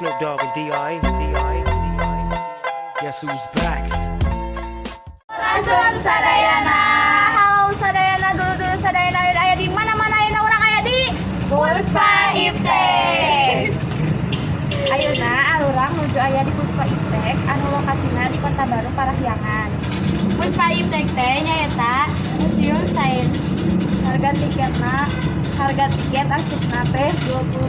Snoop Dogg and D.I. Guess who's back? Langsung sadayana. Halo sadayana, dulu sadayana aya di mana-mana ayeuna urang aya di Puspa Iptek. Ayeuna arurang nuju aya di Puspa Iptek anu lokasina di Kota Baru Parahyangan. Puspa Iptek teh nyaeta Museum Sains. Harga tiket asupna teh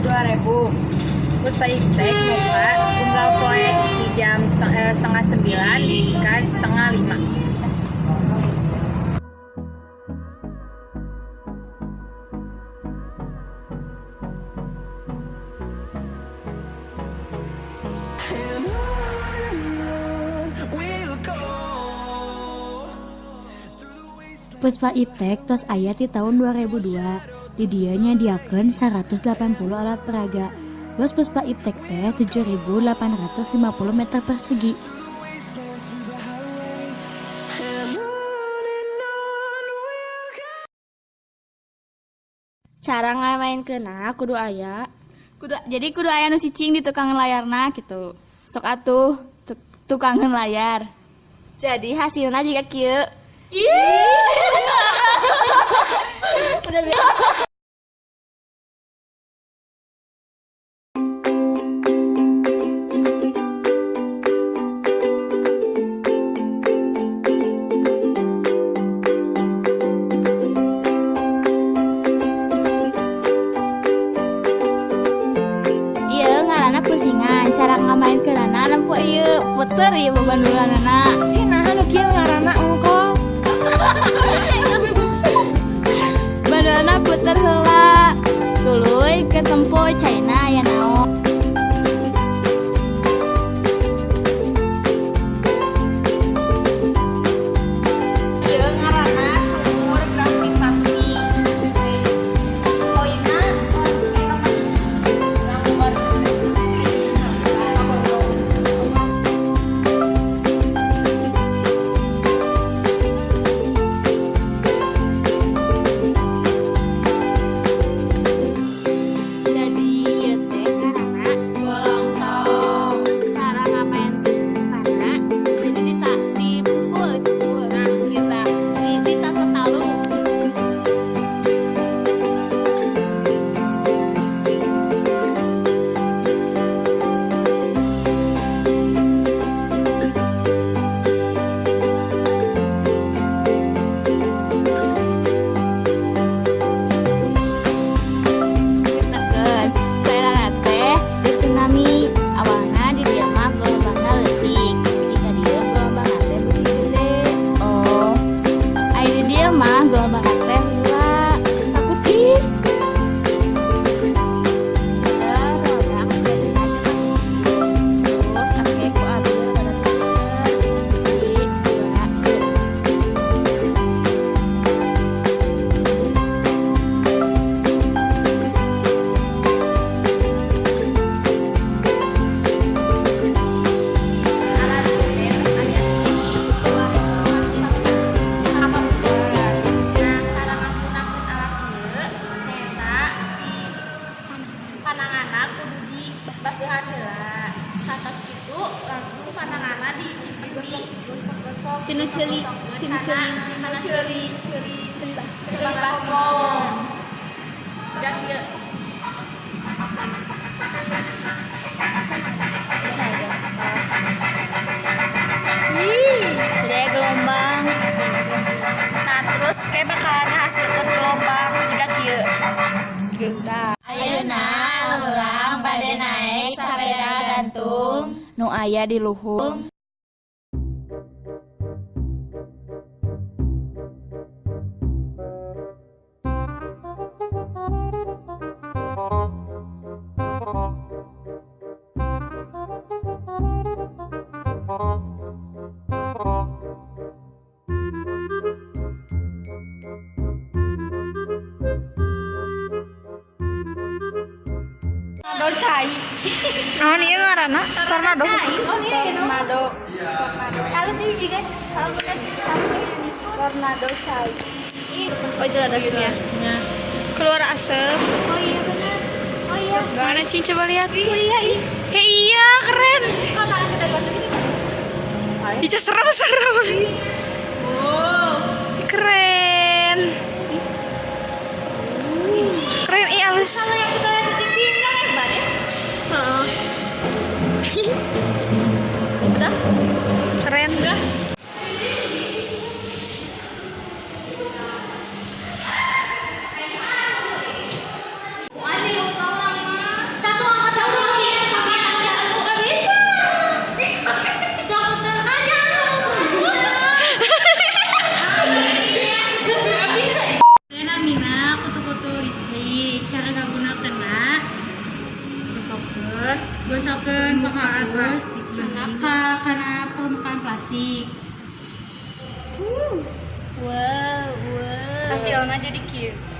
22.000. Puspa Iptek buka tunggal poe di jam setengah 9 ka setengah 5. Puspa Iptek tos aya di tahun 2002. Di dieu nyadiakeun 180 alat peraga. Luas Puspa Iptek teh 7.850 meter persegi. Cara ngamainkeunna kudu aya Kudu aya nu cicing di tukangan layarna gitu. Sok atuh tukangan layar. jadi hasilna juga kieu. Ieu ngaranna pusingan. Cara ngamainkeunna nempo ieu puter ieu bebanduranana. Ih nah anu kieu ngaranna engkol. Bandana puter heula. Tuluy ke tempo China aya naon. Ieu ngaranna sumur gravitasi. Poinna jadi ieu teh ngaranna bolongsom. Cara ngamainkeun sukana jadi dipukul nah kita tetalu. Ditekeun daerah teh di tsunami awalna di dieu mah gelombangna leutik ketika dieu gelombangna teh beuti gede. Oh, Ai di dieu mah gelombangna teh heula takut ih. Rodang jadi terus ake ku abeur pada puter 1 2 alat puter aya di bawah sama puter. Nah, cara ngampun-ampun alat ieu nyaeta si pananganna kudu dibasihan heula. Satos kitu langsung pananganna digosok-gosok tinu ceuli baskom. Sudah kieu. Jadi gelombang. Nah terus kayak bakalan hasilkan gelombang jika kieu. Ayeuna urang bade naek sepeda gantung nu aya di luhur. tornado cai. Naon ieu ngaranna? Tornado. Tornado. Halus sih juga tornado cai. Oh itu ada gitu ya. Keluar asap. Oh iya benar. Oh iya. Gimana sih, coba lihat. Iya, keren. Ica serem. Keren. Keren, halus. Kalau yang kita lihat di TV nggak hebat ya? Udah. Keren. Masih mau tahu nama? Satu angkat satu lagi. Nggak bisa. Satu aja. Nggak bisa. Kena Mina kutu-kutu listrik. Cara nggak gunakannya gosokkan pemakan plastik. Karena pemakan plastik. Wow. Hasilnya jadi cute.